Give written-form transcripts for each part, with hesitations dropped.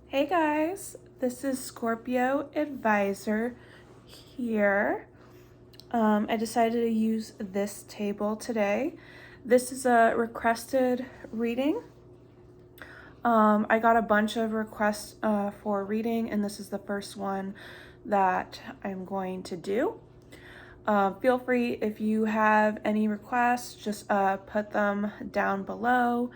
Hey guys, this is Scorpio Advisor here. I decided to use this table today. This is a requested reading. I got a bunch of requests for reading, and this is the first one that I'm going to do. Feel free, if you have any requests, just put them down below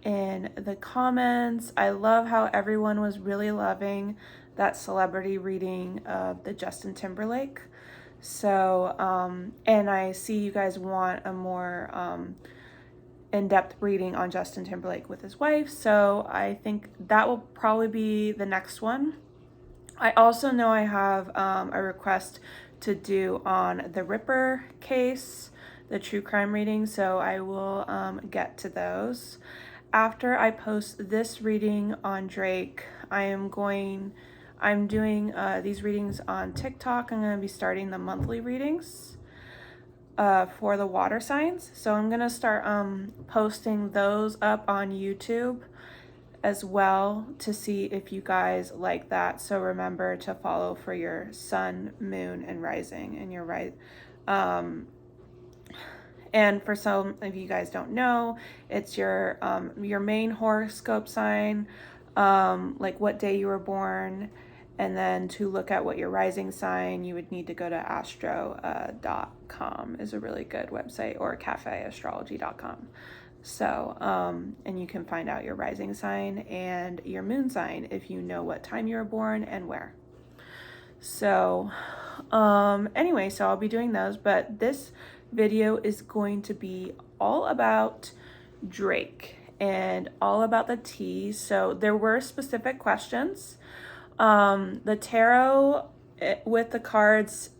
in the comments. I love how everyone was really loving that celebrity reading of the Justin Timberlake. So, and I see you guys want a more in-depth reading on Justin Timberlake with his wife. So I think that will probably be the next one. I also know I have a request to do on the Ripper case, the true crime reading, so I will get to those. After I post this reading on Drake, I'm doing these readings on TikTok. I'm going to be starting the monthly readings for the water signs. So I'm going to start posting those up on YouTube as well to see if you guys like that. So remember to follow for your sun, moon, and rising, and your right. And for some of you guys don't know, it's your main horoscope sign, like what day you were born, and then to look at what your rising sign, you would need to go to astro.com is a really good website, or cafeastrology.com. So, and you can find out your rising sign and your moon sign if you know what time you were born and where. So, anyway, so I'll be doing those, but this video is going to be all about Drake and all about the tea. So there were specific questions. The tarot with the cards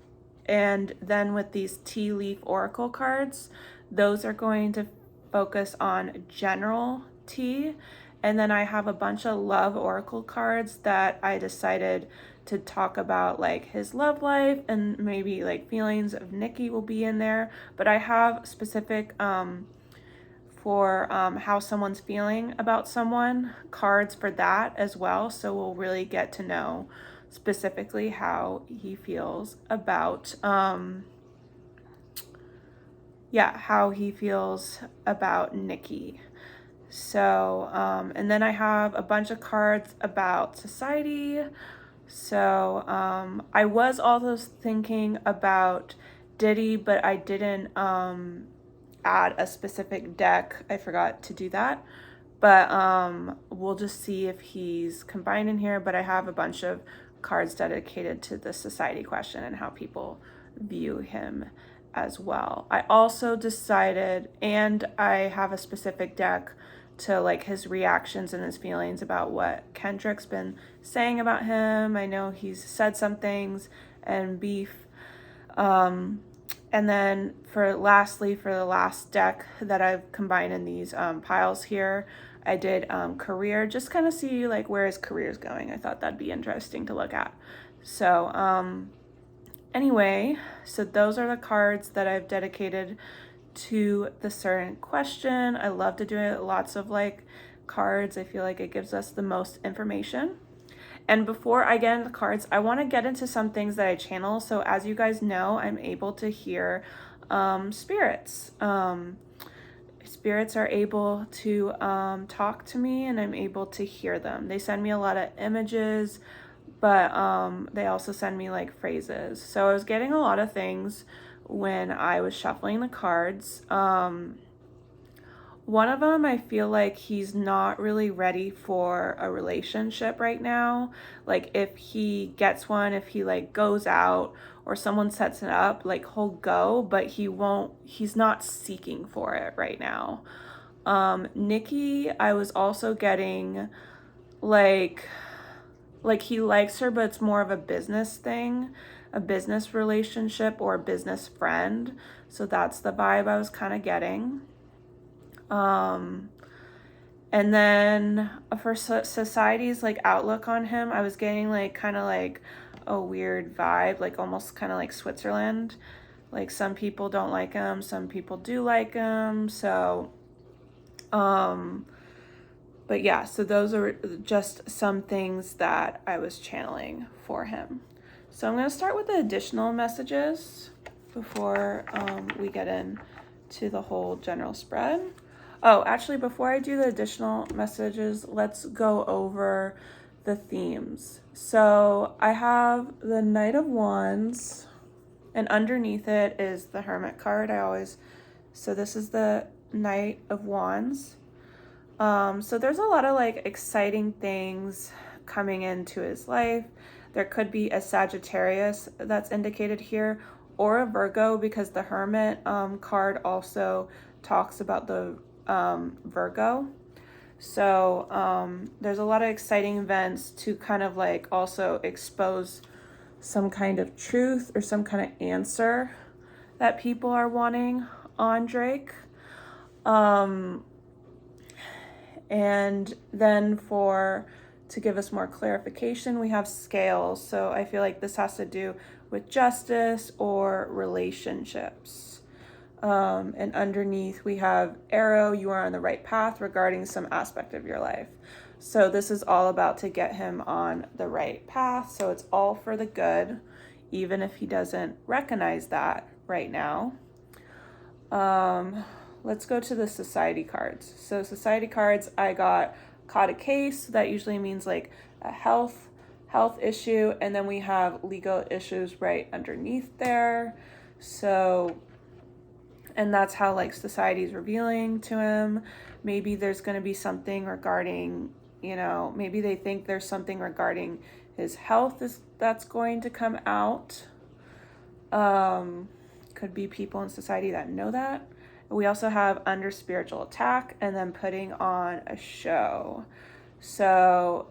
and then with these tea leaf oracle cards, those are going to focus on general tea. And then I have a bunch of love oracle cards that I decided to talk about, like his love life and maybe like feelings of Nicki will be in there. But I have specific for how someone's feeling about someone cards for that as well. So we'll really get to know specifically how he feels about how he feels about Nicki. So and then I have a bunch of cards about society. So I was also thinking about Diddy, but I didn't add a specific deck. I forgot to do that. But we'll just see if he's combined in here. But I have a bunch of cards dedicated to the society question and how people view him as well. I also decided, and I have a specific deck to like his reactions and his feelings about what Kendrick's been saying about him. I know he's said some things, and beef. And then lastly, for the last deck that I've combined in these piles here, I did career, just kind of see like where his career is going. I thought that'd be interesting to look at. So anyway, so those are the cards that I've dedicated to the certain question. I love to do it, lots of like cards. I feel like it gives us the most information. And before I get into the cards, I want to get into some things that I channel. So as you guys know, I'm able to hear spirits. Spirits are able to talk to me, and I'm able to hear them. They send me a lot of images, but they also send me like phrases. So I was getting a lot of things when I was shuffling the cards. One of them, I feel like he's not really ready for a relationship right now. Like if he gets one, if he like goes out or someone sets it up, like he'll go, but he's not seeking for it right now. Nicki, I was also getting like he likes her, but it's more of a business thing, a business relationship or a business friend. So that's the vibe I was kind of getting. And then for society's like outlook on him, I was getting like kind of like a weird vibe, like almost kind of like Switzerland. Like some people don't like him, some people do like him. So, but But yeah, so those are just some things that I was channeling for him. So I'm going to start with the additional messages before we get into the whole general spread. Oh, actually, before I do the additional messages, let's go over the themes. So I have the Knight of Wands, and underneath it is the Hermit card. So this is the Knight of Wands. So there's a lot of like exciting things coming into his life. There could be a Sagittarius that's indicated here, or a Virgo, because the Hermit card also talks about the Virgo. So there's a lot of exciting events to kind of like also expose some kind of truth or some kind of answer that people are wanting on Drake. And then to give us more clarification, we have scales. So I feel like this has to do with justice or relationships. And underneath we have arrow, you are on the right path regarding some aspect of your life. So this is all about to get him on the right path. So it's all for the good, even if he doesn't recognize that right now. Let's go to the society cards. So society cards, I got caught a case. That usually means like a health issue. And then we have legal issues right underneath there. So, and that's how like society is revealing to him. Maybe there's going to be something regarding, maybe they think there's something regarding his health that's going to come out. Could be people in society that know that. We also have under spiritual attack and then putting on a show. So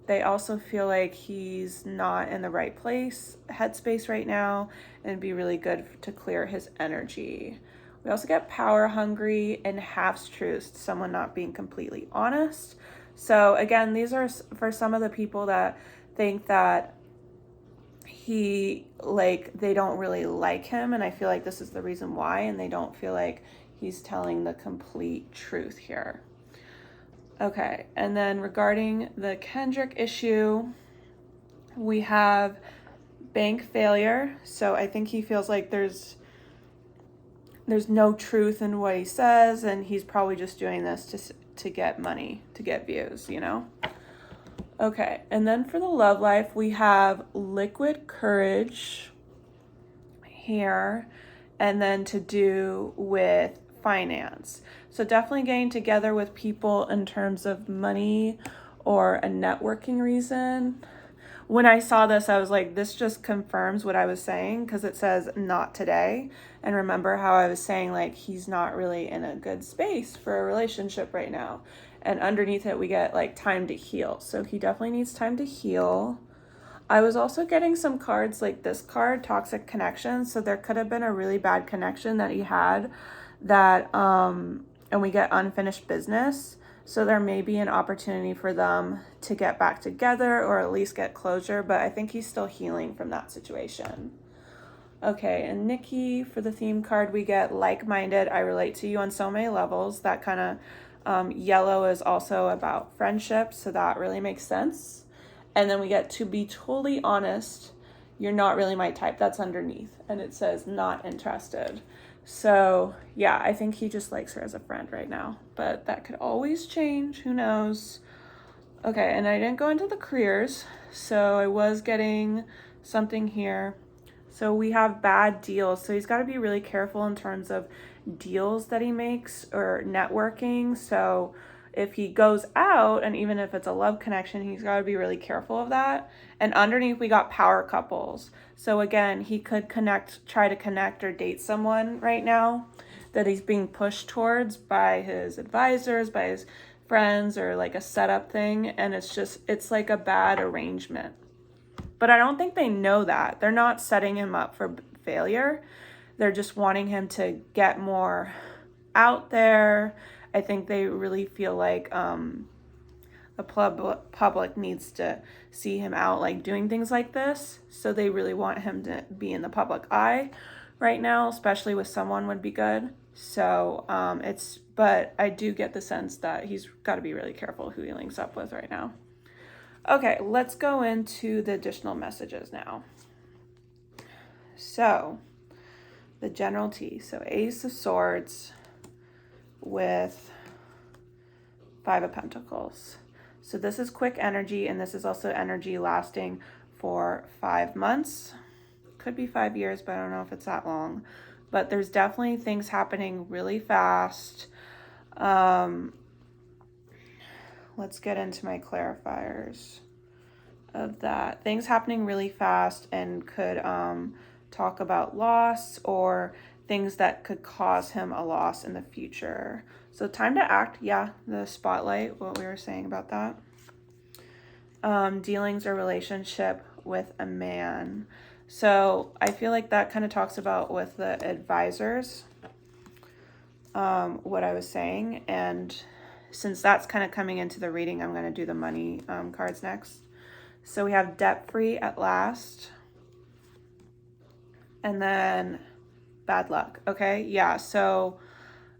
they also feel like he's not in the right headspace right now, and it'd be really good to clear his energy. We also get power hungry and half-truths, someone not being completely honest. So again, these are for some of the people that think that they don't really like him, and I feel like this is the reason why, and they don't feel like he's telling the complete truth here. Okay, and then regarding the Kendrick issue, we have bank failure. So I think he feels like there's no truth in what he says, and he's probably just doing this to get money, to get views, Okay, and then for the love life, we have liquid courage here, and then to do with finance. So definitely getting together with people in terms of money or a networking reason. When I saw this, I was like, this just confirms what I was saying, because it says not today. And remember how I was saying like he's not really in a good space for a relationship right now. And underneath it, we get like time to heal. So he definitely needs time to heal. I was also getting some cards like this card, toxic connection. So there could have been a really bad connection that he had and we get unfinished business. So there may be an opportunity for them to get back together or at least get closure. But I think he's still healing from that situation. Okay, and Nikki, for the theme card, we get like-minded. I relate to you on so many levels. That kind of yellow is also about friendship, so that really makes sense. And then we get to be totally honest. You're not really my type. That's underneath. And it says not interested. So yeah, I think he just likes her as a friend right now. But that could always change. Who knows? Okay, and I didn't go into the careers. So I was getting something here. So we have bad deals. So he's got to be really careful in terms of deals that he makes or networking. So if he goes out, and even if it's a love connection, he's got to be really careful of that. And underneath we got power couples. So again, he could try to connect or date someone right now that he's being pushed towards by his advisors, by his friends, or like a setup thing. And it's like a bad arrangement. But I don't think they know that. They're not setting him up for failure. They're just wanting him to get more out there. I think they really feel like the public needs to see him out like doing things like this. So they really want him to be in the public eye right now, especially with someone would be good. So but I do get the sense that he's got to be really careful who he links up with right now. Okay, let's go into the additional messages now. So the General T. So Ace of Swords with Five of Pentacles. So this is quick energy, and this is also energy lasting for 5 months. Could be 5 years, but I don't know if it's that long. But there's definitely things happening really fast. Let's get into my clarifiers of that. Things happening really fast and could talk about loss or things that could cause him a loss in the future. So time to act. Yeah, the spotlight, what we were saying about that. Dealings or relationship with a man. So I feel like that kind of talks about with the advisors, what I was saying. And since that's kind of coming into the reading, I'm going to do the money cards next. So we have debt-free at last. And then bad luck. Okay, yeah, so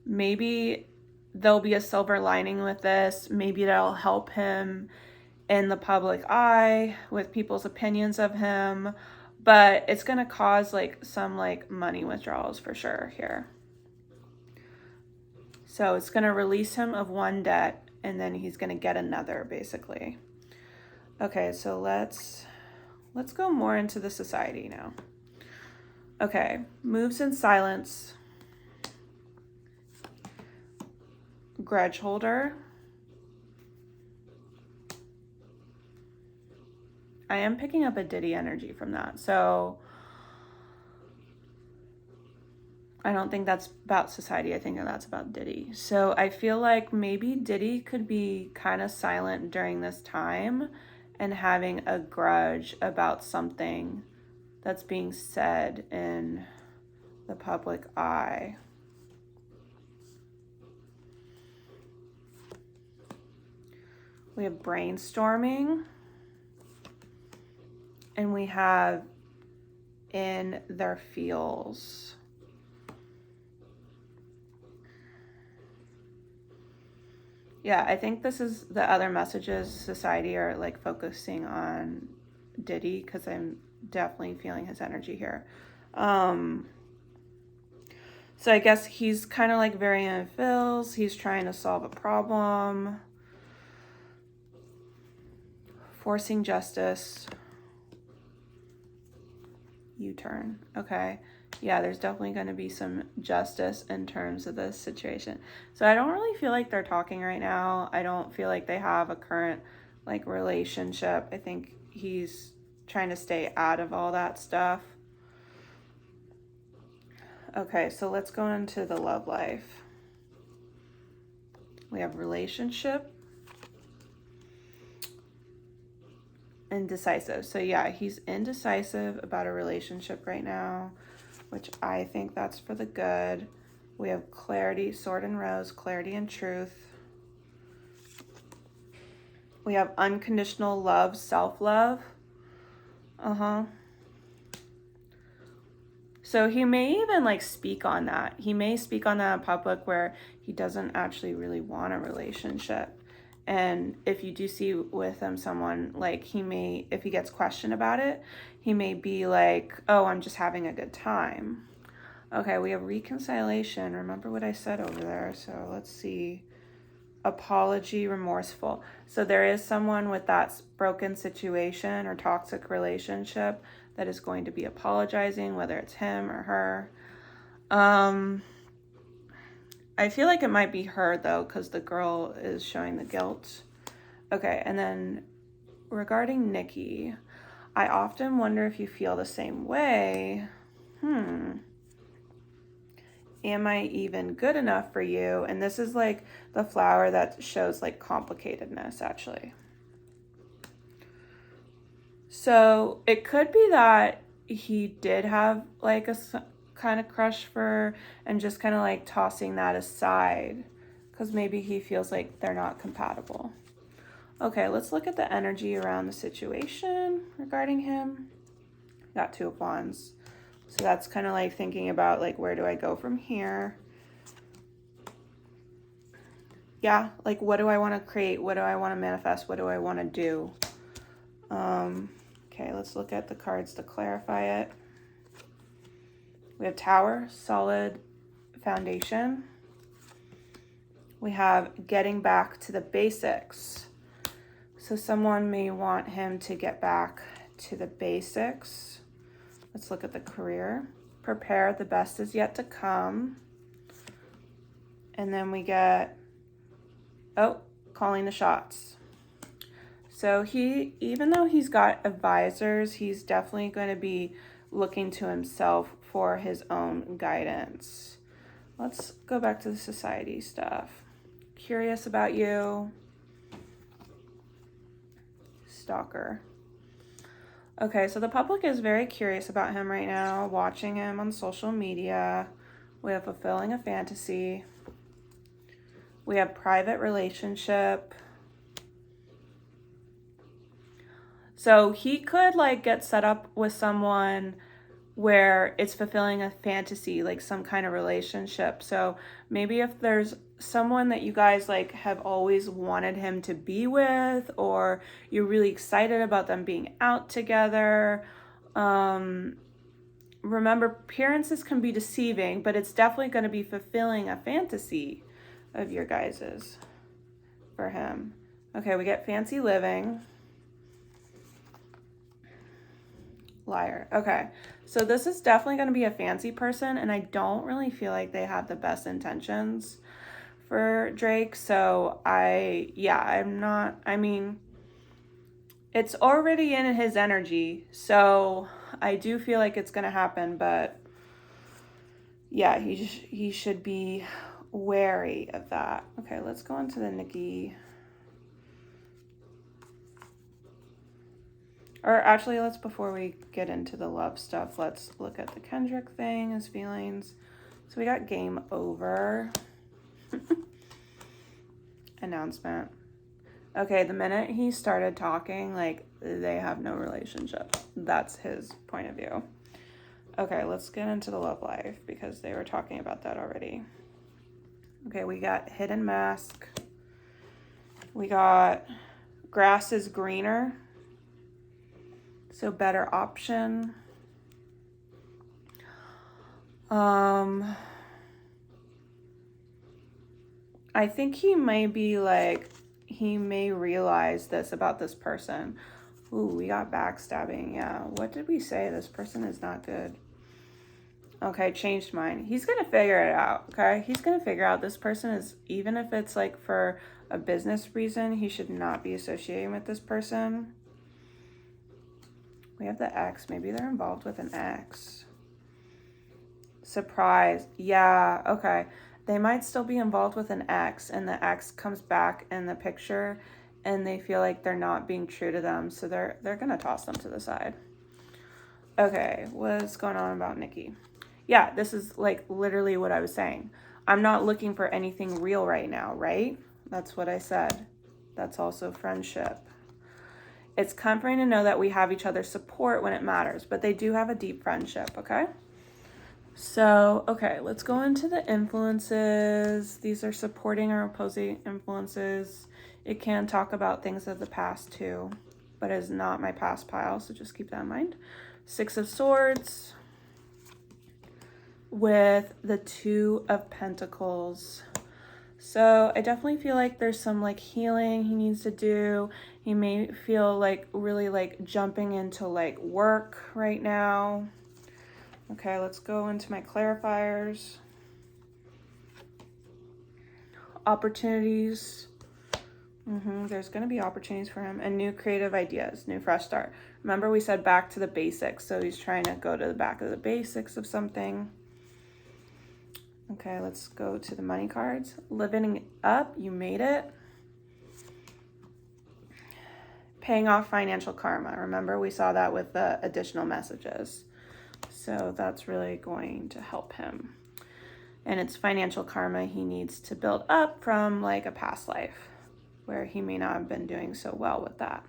maybe there'll be a silver lining with this. Maybe that'll help him in the public eye with people's opinions of him. But it's going to cause like some like money withdrawals for sure here. So it's going to release him of one debt and then he's going to get another basically. Okay, so let's go more into the society now. Okay, moves in silence. Grudge holder. I am picking up a Diddy energy from that. So I don't think that's about society. I think that's about Diddy. So I feel like maybe Diddy could be kind of silent during this time and having a grudge about something that's being said in the public eye. We have brainstorming. And we have in their feels. Yeah, I think this is the other messages society are like focusing on Diddy because I'm definitely feeling his energy here. So I guess he's kind of like very in feels. He's trying to solve a problem. Forcing justice. U-turn. Okay. Yeah, there's definitely going to be some justice in terms of this situation. So I don't really feel like they're talking right now. I don't feel like they have a current like relationship. I think he's trying to stay out of all that stuff. Okay, so let's go into the love life. We have relationship. Indecisive. So yeah, he's indecisive about a relationship right now, which I think that's for the good. We have clarity, sword and rose, clarity and truth. We have unconditional love, self-love. So he may even like speak on that. He may speak on that in public where he doesn't actually really want a relationship. And if you do see with him someone, like he may, if he gets questioned about it, he may be like, oh, I'm just having a good time. Okay, we have reconciliation. Remember what I said over there. So let's see. Apology, remorseful. So there is someone with that broken situation or toxic relationship that is going to be apologizing, whether it's him or her. I feel like it might be her, though, because the girl is showing the guilt. Okay, and then regarding Nikki, I often wonder if you feel the same way. Am I even good enough for you? And this is like the flower that shows like complicatedness, actually. So it could be that he did have like a kind of crush for and just kind of like tossing that aside because maybe he feels like they're not compatible. Okay, let's look at the energy around the situation regarding him. Got Two of Wands. So that's kind of like thinking about like, where do I go from here? yeah, like what do I want to create? What do I want to manifest? What do I want to do? Okay, let's look at the cards to clarify it. We have Tower, solid foundation. We have getting back to the basics. So someone may want him to get back to the basics. Let's look at the career. Prepare, the best is yet to come. And then we get, calling the shots. So even though he's got advisors, he's definitely going to be looking to himself for his own guidance. Let's go back to the society stuff. Curious about you. Stalker. Okay, so the public is very curious about him right now, watching him on social media. We have fulfilling a fantasy. We have private relationship. So he could like get set up with someone where it's fulfilling a fantasy, like some kind of relationship. So maybe if there's someone that you guys like have always wanted him to be with, or you're really excited about them being out together. Remember, appearances can be deceiving, but it's definitely going to be fulfilling a fantasy of your guys's for him. Okay, we get fancy living. Liar. Okay, so this is definitely going to be a fancy person, and I don't really feel like they have the best intentions for Drake. So it's already in his energy, so I do feel like it's going to happen, but yeah, he should be wary of that. Okay, let's go into the Nicki. Or actually, before we get into the love stuff, let's look at the Kendrick thing, his feelings. So we got game over. Announcement. Okay, the minute he started talking, like, they have no relationship. That's his point of view. Okay, let's get into the love life because they were talking about that already. Okay, we got hidden mask. We got grass is greener. So better option. I think he may realize this about this person. Ooh, we got backstabbing. Yeah, what did we say? This person is not good. Okay, changed mind. He's gonna figure it out, okay? He's gonna figure out this person is, even if it's like for a business reason, he should not be associating with this person. We have the ex. Maybe they're involved with an ex. Surprise. Yeah, okay. They might still be involved with an ex, and the ex comes back in the picture and they feel like they're not being true to them, so they're gonna toss them to the side. Okay, what's going on about Nicki? Yeah, this is like literally what I was saying. I'm not looking for anything real right now, right? That's what I said. That's also friendship. It's comforting to know that we have each other's support when it matters, but they do have a deep friendship, okay? So, okay, let's go into the influences. These are supporting or opposing influences. It can talk about things of the past too, but it's not my past pile, so just keep that in mind. Six of Swords with the Two of Pentacles. So I definitely feel like there's some like healing he needs to do. He may feel like really like jumping into like work right now. Okay, let's go into my clarifiers. Opportunities. There's going to be opportunities for him, and new creative ideas, new fresh start. Remember we said back to the basics, so he's trying to go to the back of the basics of something. Okay, let's go to the money cards. Living up, you made it. Paying off financial karma. Remember we saw that with the additional messages. So that's really going to help him. And it's financial karma he needs to build up from like a past life where he may not have been doing so well with that.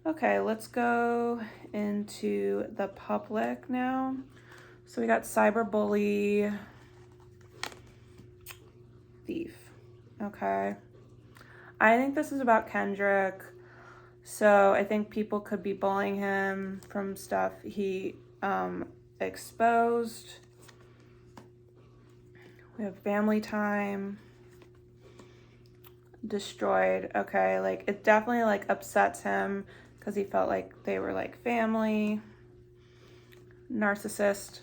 Okay, let's go into the public now. So we got cyberbully, thief. Okay. I think this is about Kendrick. So I think people could be bullying him from stuff he exposed. We have family time. Destroyed. Okay, like it definitely like upsets him because he felt like they were like family. Narcissist.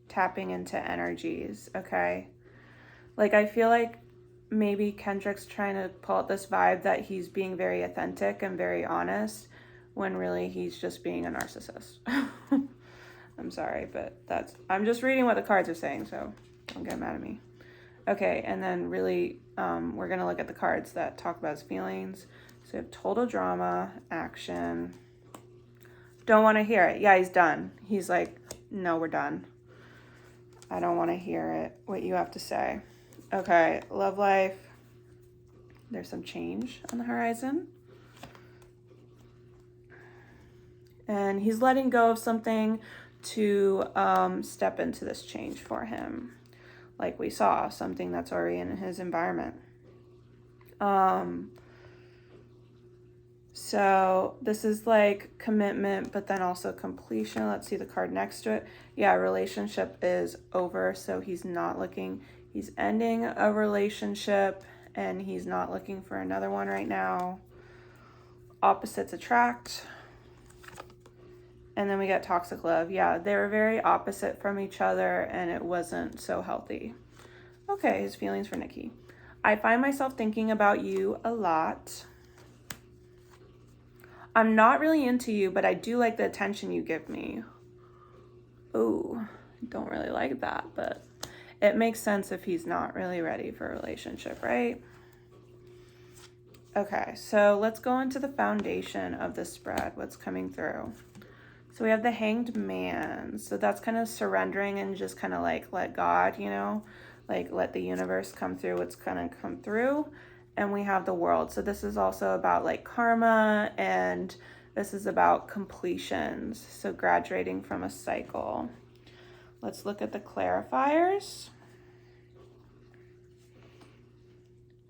Tapping into energies. Okay. Like I feel like maybe Kendrick's trying to pull out this vibe that he's being very authentic and very honest when really he's just being a narcissist. I'm sorry, but I'm just reading what the cards are saying, so don't get mad at me. Okay, and then really, we're going to look at the cards that talk about his feelings. So we have total drama, action. Don't want to hear it. Yeah, he's done. He's like, no, we're done. I don't want to hear it, what you have to say. Okay, love life. There's some change on the horizon. And he's letting go of something to step into this change for him. Like we saw, something that's already in his environment. So this is like commitment, but then also completion. Let's see the card next to it. Yeah, relationship is over. So he's ending a relationship and he's not looking for another one right now. Opposites attract. And then we get toxic love. Yeah, they were very opposite from each other and it wasn't so healthy. Okay, his feelings for Nikki. I find myself thinking about you a lot. I'm not really into you, but I do like the attention you give me. Ooh, don't really like that, but it makes sense if he's not really ready for a relationship, right? Okay, so let's go into the foundation of the spread, what's coming through. So we have the Hanged Man. So that's kind of surrendering and just kind of like let God, you know, like let the universe come through what's going to come through. And we have the World. So this is also about like karma, and this is about completions. So graduating from a cycle. Let's look at the clarifiers.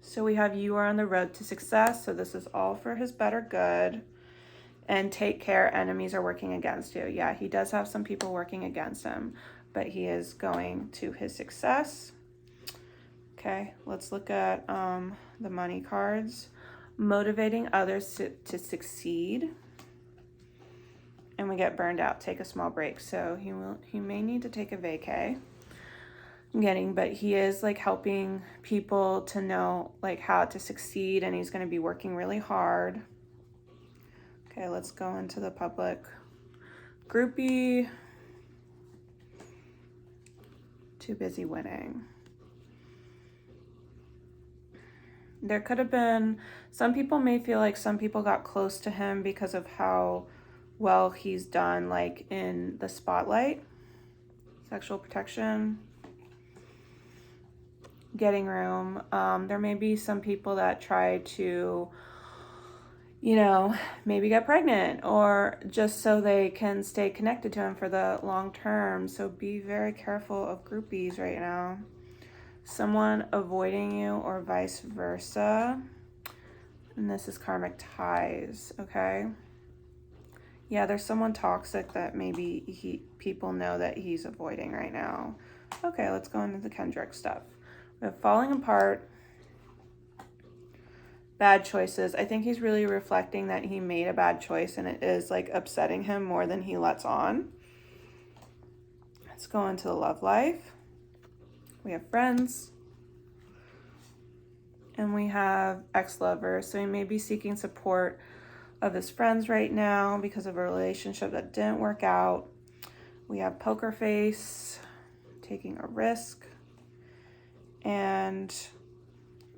So we have you are on the road to success. So this is all for his better good. And take care, enemies are working against you. Yeah, he does have some people working against him, but he is going to his success. Okay, let's look at the money cards. Motivating others to succeed. And we get burned out, take a small break. So he may need to take a vacay. But he is like helping people to know like how to succeed, and he's going to be working really hard. Okay, let's go into the public. Groupie. Too busy winning. There could have been, some people may feel like some people got close to him because of how well he's done like in the spotlight. Sexual protection. Getting room. There may be some people that try to, you know, maybe get pregnant or just so they can stay connected to him for the long term. So be very careful of groupies right now. Someone avoiding you or vice versa. And this is karmic ties, okay? Yeah, there's someone toxic that maybe people know that he's avoiding right now. Okay, let's go into the Kendrick stuff. We have falling apart. Bad choices. I think he's really reflecting that he made a bad choice and it is like upsetting him more than he lets on. Let's go into the love life. We have friends. And we have ex-lovers. So he may be seeking support of his friends right now because of a relationship that didn't work out. We have poker face, taking a risk. And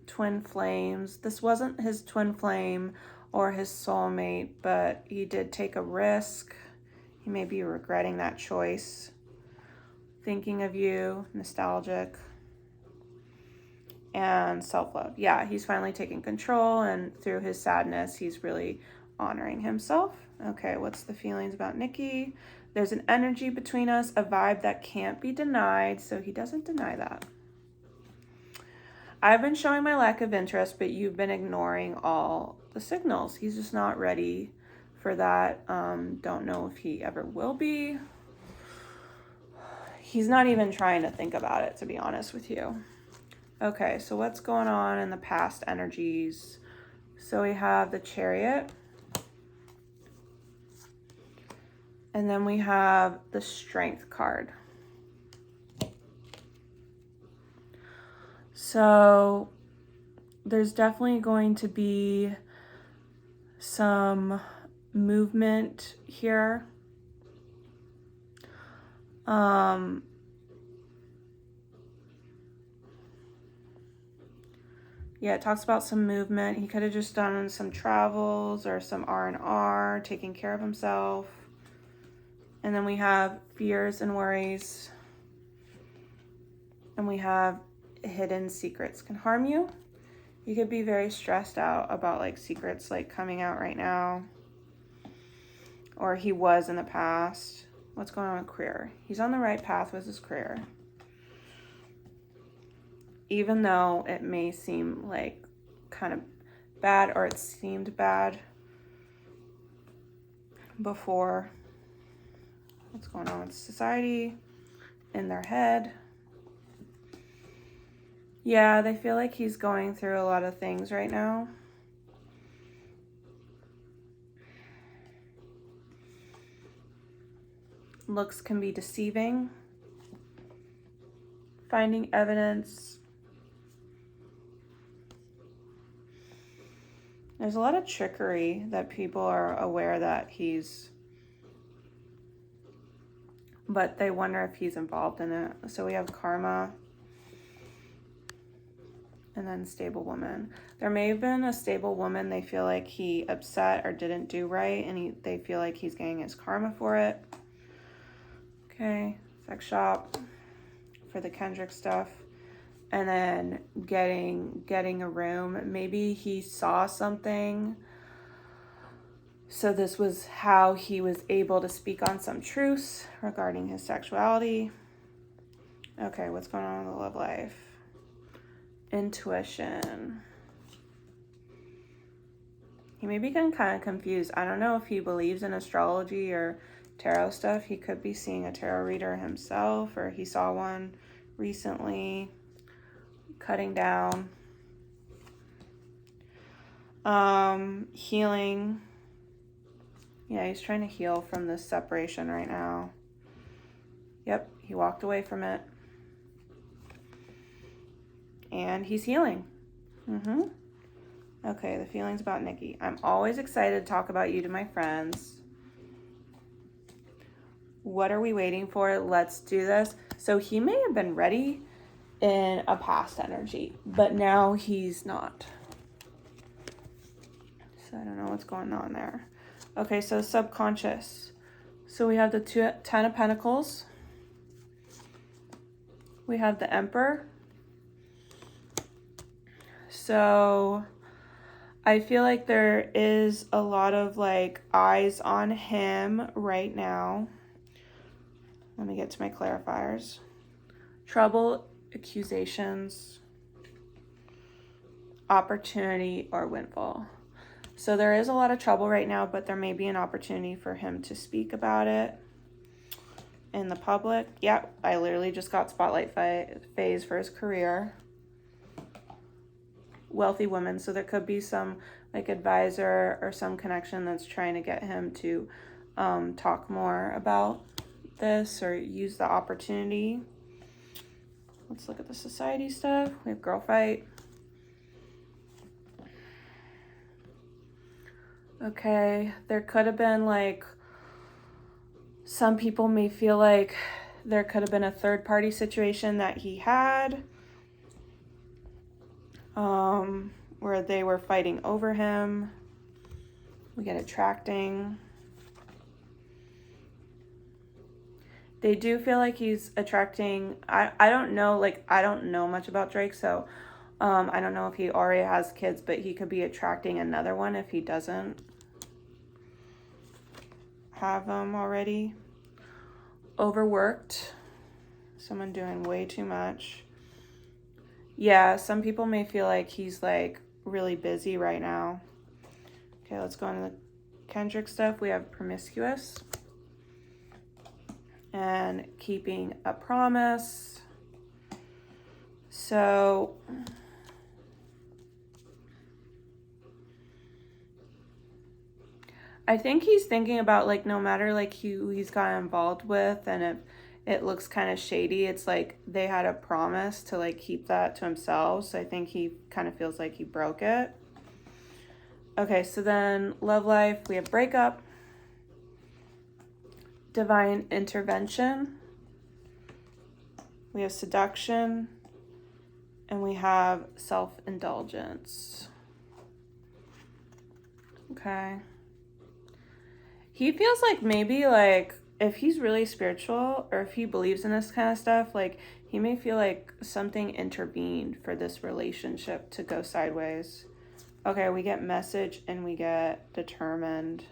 twin flames. This wasn't his twin flame or his soulmate, but he did take a risk. He may be regretting that choice. Thinking of you, nostalgic. And self-love. Yeah, he's finally taking control, and through his sadness, he's really honoring himself. Okay, what's the feelings about Nikki? There's an energy between us, a vibe that can't be denied, so he doesn't deny that. I've been showing my lack of interest, but you've been ignoring all the signals. He's just not ready for that. Don't know if he ever will be. He's not even trying to think about it, to be honest with you. Okay, so what's going on in the past energies? So we have the Chariot. And then we have the Strength card. So there's definitely going to be some movement here. Yeah, it talks about some movement. He could have just done some travels or some R&R, taking care of himself. And then we have fears and worries. And we have hidden secrets can harm you. You could be very stressed out about like secrets like coming out right now. Or he was in the past. What's going on with career? He's on the right path with his career. Even though it may seem like kind of bad, or it seemed bad before. What's going on with society in their head? Yeah, they feel like he's going through a lot of things right now. Looks can be deceiving. Finding evidence. There's a lot of trickery that people are aware that he's, but they wonder if he's involved in it. So we have karma. And then stable woman. There may have been a stable woman they feel like he upset or didn't do right, and they feel like he's getting his karma for it. Okay, sex shop for the Kendrick stuff. And then getting a room. Maybe he saw something. So this was how he was able to speak on some truths regarding his sexuality. Okay, what's going on in the love life? Intuition. He may be getting kind of confused. I don't know if he believes in astrology or tarot stuff. He could be seeing a tarot reader himself, or he saw one recently. Cutting down. Healing. Yeah, he's trying to heal from this separation right now. Yep, he walked away from it. And he's healing. Okay, the feelings about Nikki. I'm always excited to talk about you to my friends. What are we waiting for? Let's do this. So he may have been ready in a past energy, but now he's not. So I don't know what's going on there. Okay, so subconscious. So we have the 10 of Pentacles. We have the Emperor. So I feel like there is a lot of like eyes on him right now. Let me get to my clarifiers. Trouble, accusations, opportunity, or windfall. So there is a lot of trouble right now, but there may be an opportunity for him to speak about it in the public. Yeah, I literally just got spotlight phase for his career. Wealthy woman, so there could be some like advisor or some connection that's trying to get him to talk more about this or use the opportunity. Let's look at the society stuff. We have girl fight. Okay, there could have been like, some people may feel like there could have been a third party situation that he had. Where they were fighting over him. We get attracting. They do feel like he's attracting. I don't know, like, I don't know much about Drake, so I don't know if he already has kids, but he could be attracting another one if he doesn't have them already. Overworked. Someone doing way too much. Yeah, some people may feel like he's like really busy right now. Okay, let's go into the Kendrick stuff. We have promiscuous and keeping a promise. So I think he's thinking about like no matter like who he's got involved with, and if it looks kind of shady, it's like they had a promise to like keep that to himself. So I think he kind of feels like he broke it. Okay, so then love life, we have breakup, divine intervention, we have seduction, and we have self-indulgence. Okay. He feels like maybe like if he's really spiritual or if he believes in this kind of stuff, like he may feel like something intervened for this relationship to go sideways. Okay, we get message and we get determined.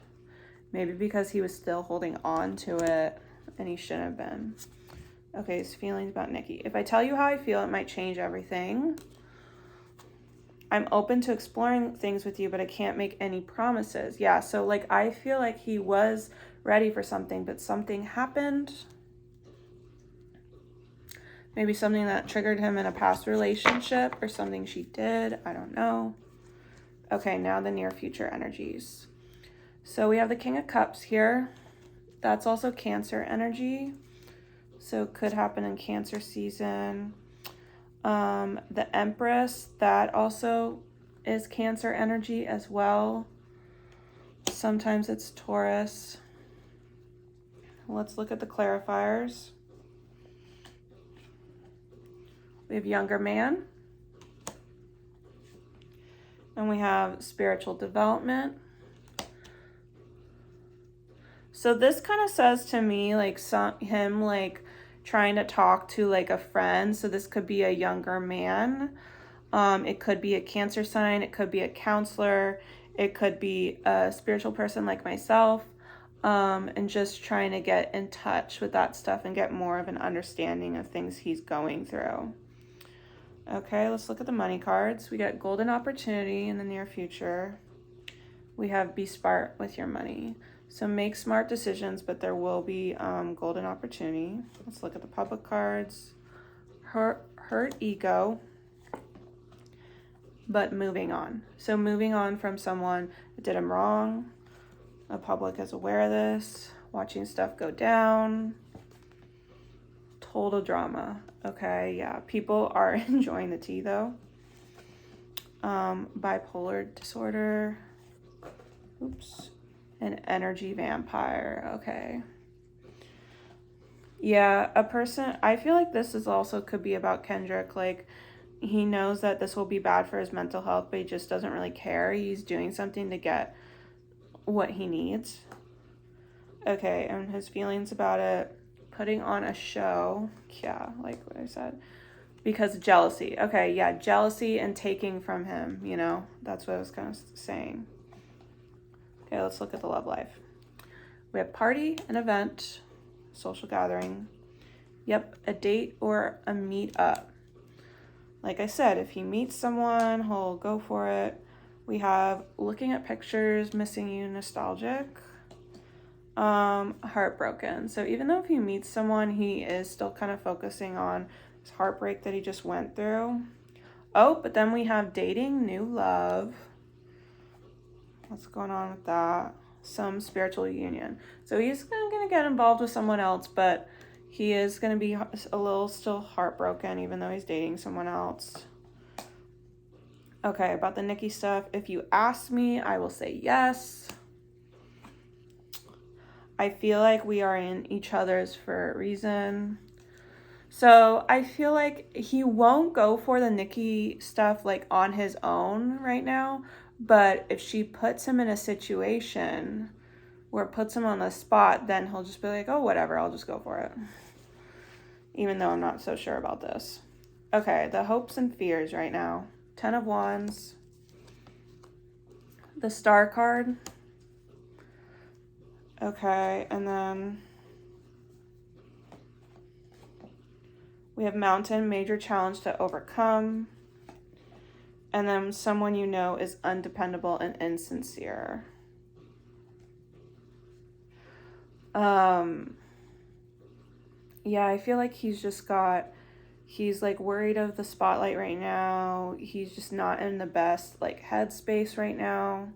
Maybe because he was still holding on to it and he shouldn't have been. Okay, his feelings about Nikki. If I tell you how I feel, it might change everything. I'm open to exploring things with you, but I can't make any promises. Yeah, so like I feel like he was ready for something, but something happened. Maybe something that triggered him in a past relationship or something she did. I don't know. Okay, now the near future energies. So we have the King of Cups here. That's also Cancer energy. So it could happen in Cancer season. The Empress, that also is Cancer energy as well. Sometimes it's Taurus. Let's look at the clarifiers. We have younger man. And we have spiritual development. So this kind of says to me like him like trying to talk to like a friend. So this could be a younger man. It could be a Cancer sign. It could be a counselor. It could be a spiritual person like myself. And just trying to get in touch with that stuff and get more of an understanding of things he's going through. Okay, let's look at the money cards. We got golden opportunity in the near future. We have be smart with your money. So make smart decisions, but there will be golden opportunity. Let's look at the public cards. Hurt ego, but moving on. So moving on from someone that did him wrong. The public is aware of this. Watching stuff go down. Total drama. Okay, yeah. People are enjoying the tea though. Bipolar disorder. Oops. An energy vampire. Okay. Yeah, a person, I feel like this is also could be about Kendrick. Like, he knows that this will be bad for his mental health, but he just doesn't really care. He's doing something to get what he needs. Okay, and his feelings about it. Putting on a show. Yeah, like what I said. Because of jealousy. Okay, yeah, jealousy and taking from him, you know? That's what I was kind of saying. Okay, let's look at the love life. We have party, an event, social gathering. Yep, a date or a meet up. Like I said, if he meets someone, he'll go for it. We have looking at pictures, missing you, nostalgic. Heartbroken. So even though if he meets someone, he is still kind of focusing on his heartbreak that he just went through. Oh, but then we have dating, new love. What's going on with that? Some spiritual union. So he's going to get involved with someone else, but he is going to be a little still heartbroken even though he's dating someone else. Okay, about the Nikki stuff. If you ask me, I will say yes. I feel like we are in each other's for a reason. So I feel like he won't go for the Nikki stuff like on his own right now. But if she puts him in a situation where it puts him on the spot, then he'll just be like, oh, whatever, I'll just go for it. Even though I'm not so sure about this. Okay, the hopes and fears right now. 10 of Wands. The Star card. Okay, and then we have Mountain, major challenge to overcome. And then someone you know is undependable and insincere. Yeah, I feel like he's like worried of the spotlight right now. He's just not in the best like headspace right now.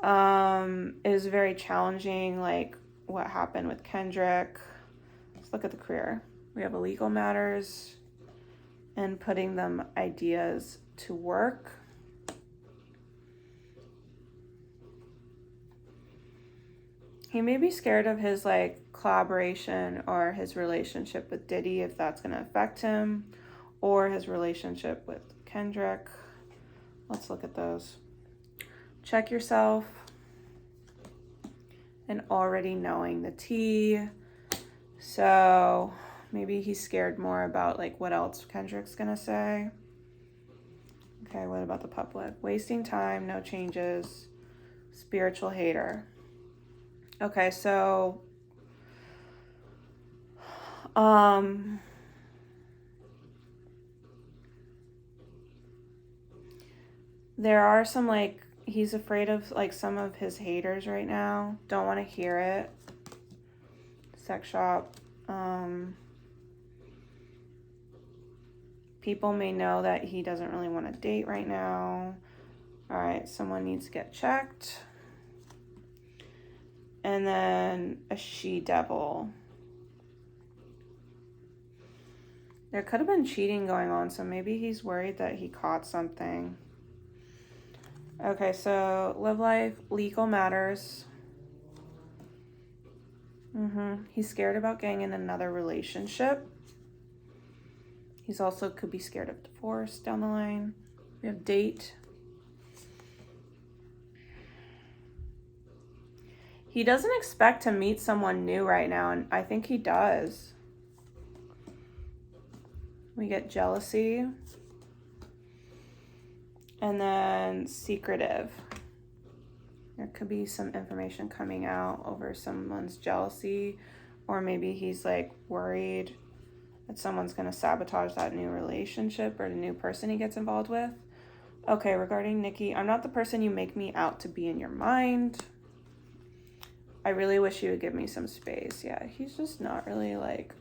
It was very challenging, like what happened with Kendrick. Let's look at the career. We have illegal matters and putting them ideas to work. He may be scared of his like collaboration or his relationship with Diddy, if that's going to affect him, or his relationship with Kendrick. Let's look at those. Check yourself and already knowing the tea. So maybe he's scared more about like what else Kendrick's going to say. Okay, what about the public? Wasting time, no changes, spiritual hater. Okay, so there are some like he's afraid of like some of his haters right now. Don't want to hear it. Sex shop. People may know that he doesn't really want to date right now. All right, someone needs to get checked. And then a she-devil. There could have been cheating going on, so maybe he's worried that he caught something. Okay, so live life, legal matters. He's scared about getting in another relationship. He's also could be scared of divorce down the line. We have date. He doesn't expect to meet someone new right now, and I think he does. We get jealousy. And then secretive. There could be some information coming out over someone's jealousy, or maybe he's like worried that someone's going to sabotage that new relationship or the new person he gets involved with. Okay, regarding Nikki, I'm not the person you make me out to be in your mind. I really wish you would give me some space. Yeah, he's just not really like,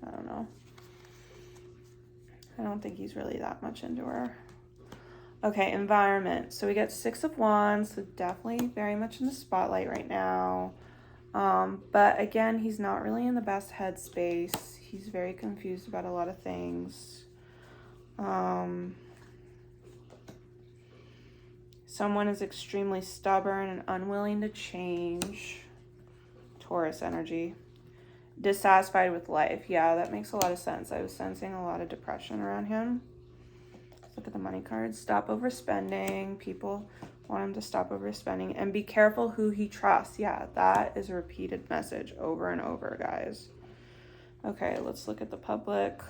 I don't know. I don't think he's really that much into her. Okay, environment. So we get 6 of Wands, so definitely very much in the spotlight right now. But again, he's not really in the best headspace. He's very confused about a lot of things. Someone is extremely stubborn and unwilling to change. Taurus energy. Dissatisfied with life. Yeah, that makes a lot of sense. I was sensing a lot of depression around him. Let's look at the money cards. Stop overspending. People want him to stop overspending. And be careful who he trusts. Yeah, that is a repeated message over and over, guys. Okay, let's look at the public.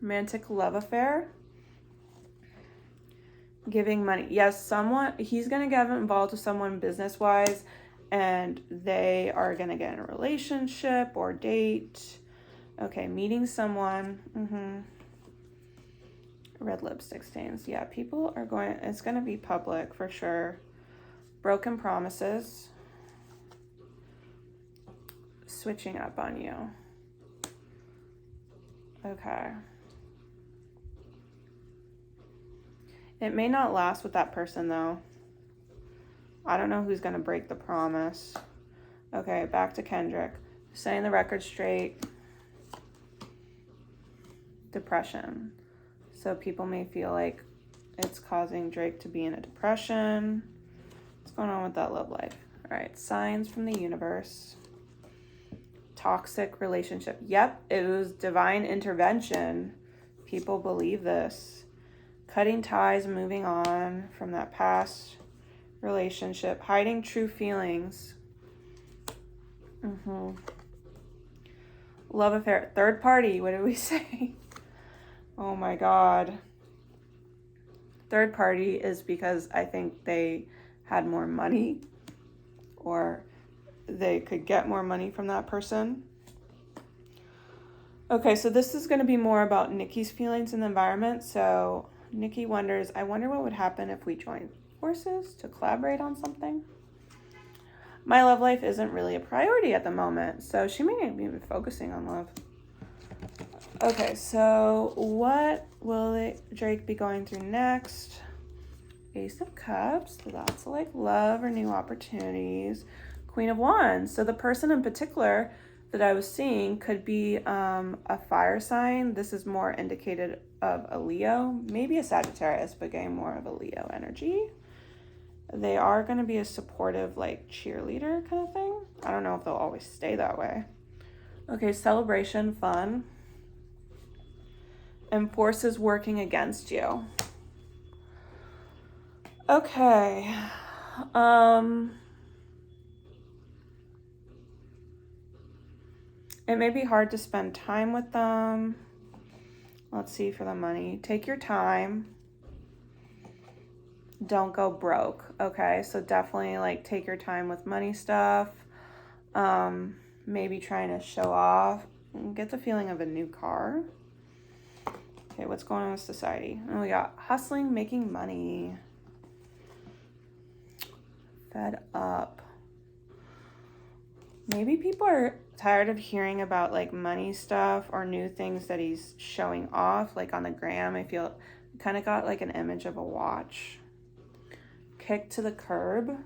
Romantic love affair. Giving money. Yes, he's going to get involved with someone business-wise, and they are going to get in a relationship or date. Okay, meeting someone. Red lipstick stains. Yeah, people are going, it's going to be public for sure. Broken promises. Switching up on you. Okay. It may not last with that person, though. I don't know who's going to break the promise. Okay, back to Kendrick. Setting the record straight. Depression. So people may feel like it's causing Drake to be in a depression. What's going on with that love life? All right, signs from the universe. Toxic relationship. Yep, it was divine intervention. People believe this. Cutting ties, moving on from that past relationship. Hiding true feelings. Love affair. Third party. What did we say? Oh my God. Third party is because I think they had more money, or they could get more money from that person. Okay, so this is going to be more about Nikki's feelings in the environment. So Nikki wonders, I wonder what would happen if we joined forces to collaborate on something. My love life isn't really a priority at the moment, so she may not be even focusing on love. Okay, so what will Drake be going through next? Ace of Cups, lots of like love or new opportunities. Queen of Wands. So the person in particular that I was seeing could be a fire sign. This is more indicated of a Leo, maybe a Sagittarius, but getting more of a Leo energy. They are going to be a supportive, like cheerleader kind of thing. I don't know if they'll always stay that way. Okay, celebration, fun. And forces working against you. Okay. It may be hard to spend time with them. Let's see for the money. Take your time. Don't go broke. Okay, so definitely like take your time with money stuff. Maybe trying to show off. Get the feeling of a new car. Okay, what's going on with society? And we got hustling, making money. Fed up. Maybe people are tired of hearing about like money stuff or new things that he's showing off. Like on the gram, I feel kind of got like an image of a watch. Kick to the curb.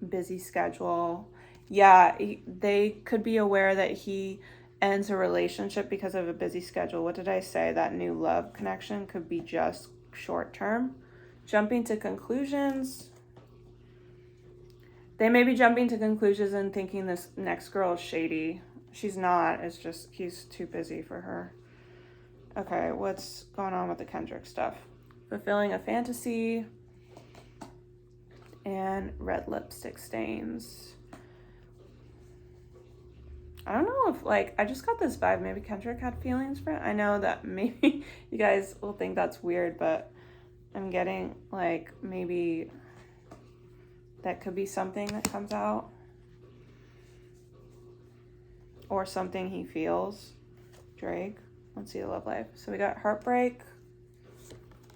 Busy schedule. Yeah, they could be aware that he ends a relationship because of a busy schedule. What did I say? That new love connection could be just short term. Jumping to conclusions. They may be jumping to conclusions and thinking this next girl is shady. She's not. It's just he's too busy for her. Okay, what's going on with the Kendrick stuff? Fulfilling a fantasy. And red lipstick stains. I don't know if, like, I just got this vibe. Maybe Kendrick had feelings for it. I know that maybe you guys will think that's weird, but I'm getting, like, maybe that could be something that comes out. Or something he feels. Drake. Let's see the love life. So we got heartbreak,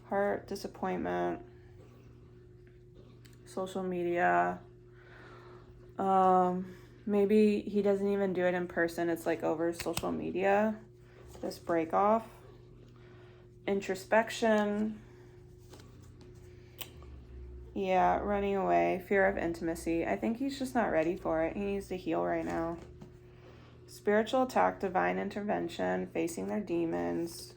heart, disappointment, social media. Maybe he doesn't even do it in person. It's like over social media. This break off. Introspection. Yeah, running away. Fear of intimacy. I think he's just not ready for it. He needs to heal right now. Spiritual attack, divine intervention, facing their demons.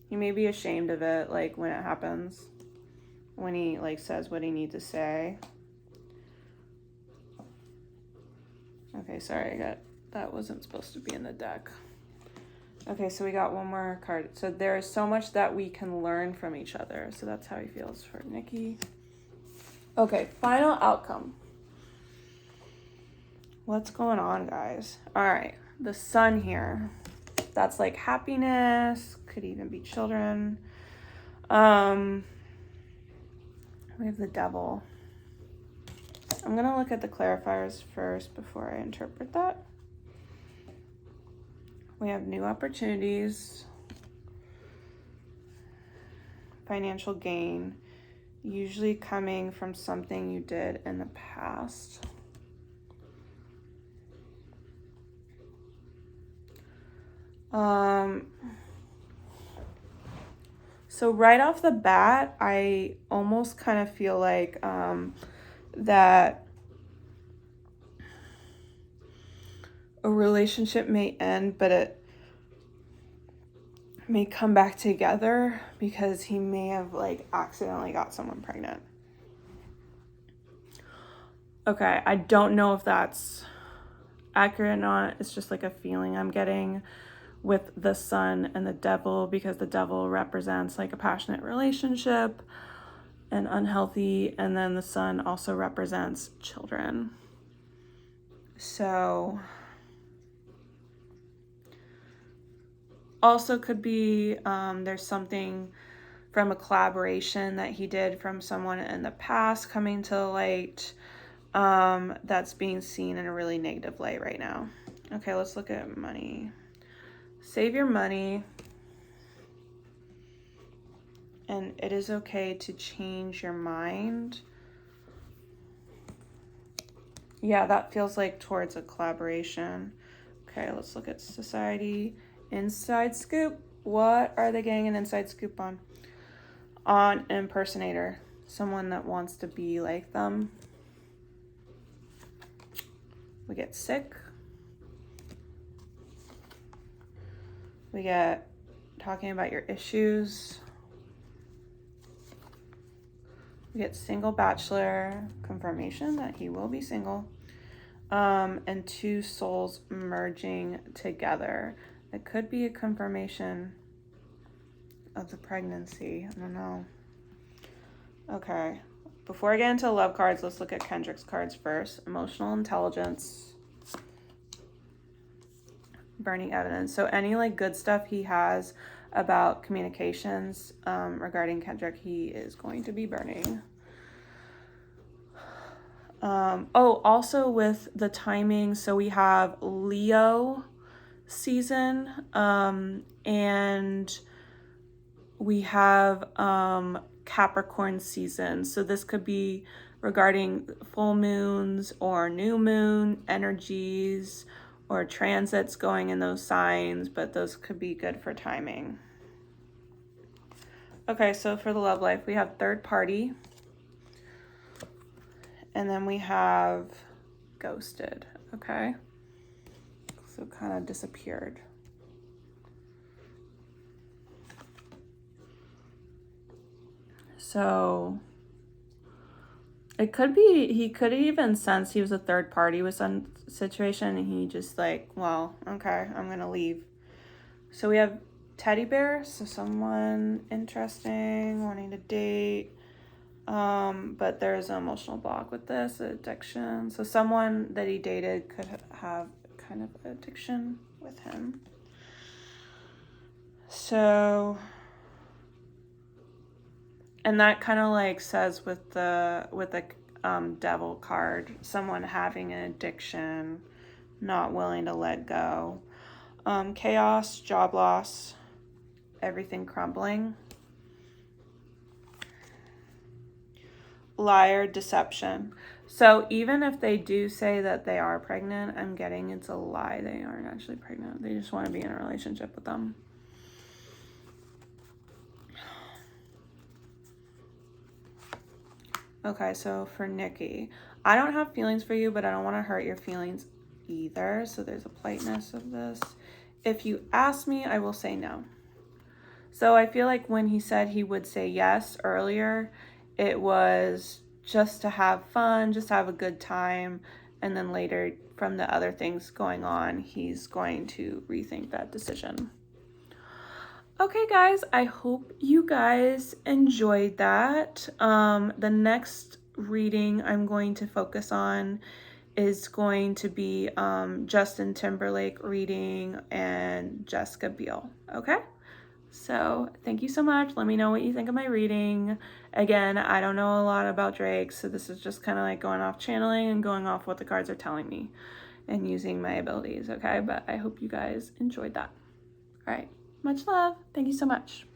He may be ashamed of it, like when it happens. When he like says what he needs to say. Okay, sorry, that wasn't supposed to be in the deck. Okay, so we got one more card. So there is so much that we can learn from each other. So that's how he feels for Nikki. Okay, final outcome. What's going on, guys? All right, the sun here. That's like happiness. Could even be children. We have the devil. I'm going to look at the clarifiers first before I interpret that. We have new opportunities, financial gain, usually coming from something you did in the past. So right off the bat, I almost kind of feel like that a relationship may end, but it may come back together because he may have like accidentally got someone pregnant. Okay, I don't know if that's accurate or not. It's just like a feeling I'm getting with the sun and the devil, because the devil represents like a passionate relationship and unhealthy, and then the sun also represents children. So also could be there's something from a collaboration that he did from someone in the past coming to light that's being seen in a really negative light right now. Okay, let's look at money. Save your money. And it is okay to change your mind. Yeah, that feels like towards a collaboration. Okay, let's look at society. Inside scoop. What are they getting an inside scoop on? On impersonator. Someone that wants to be like them. We get sick. We get talking about your issues. We get single bachelor, confirmation that he will be single. And two souls merging together. It could be a confirmation of the pregnancy. I don't know. Okay. Before I get into love cards, let's look at Kendrick's cards first. Emotional intelligence. Burning evidence. So any like good stuff he has about communications regarding Kendrick, he is going to be burning. Also with the timing, so we have Leo season and we have Capricorn season. So this could be regarding full moons or new moon energies or transits going in those signs, but those could be good for timing. Okay, so for the love life, we have third party. And then we have ghosted, okay? So kind of disappeared. So it could be, he could even sense he was a third party with some situation and he just like, well, okay, I'm gonna leave. So we have teddy bear, so someone interesting, wanting to date, but there's an emotional block with this, addiction. So someone that he dated could have kind of addiction with him. So, and that kind of like says with the devil card, someone having an addiction, not willing to let go. Chaos, job loss, everything crumbling. Liar, deception. So even if they do say that they are pregnant, I'm getting it's a lie. They aren't actually pregnant. They just want to be in a relationship with them. Okay, so for Nikki, I don't have feelings for you, but I don't want to hurt your feelings either. So there's a politeness of this. If you ask me, I will say no. So I feel like when he said he would say yes earlier, it was just to have fun, just to have a good time. And then later, from the other things going on, he's going to rethink that decision. Okay, guys, I hope you guys enjoyed that. The next reading I'm going to focus on is going to be Justin Timberlake reading and Jessica Biel, okay? So thank you so much. Let me know what you think of my reading. Again, I don't know a lot about Drake, so this is just kind of like going off channeling and going off what the cards are telling me and using my abilities, okay? But I hope you guys enjoyed that. All right. Much love. Thank you so much.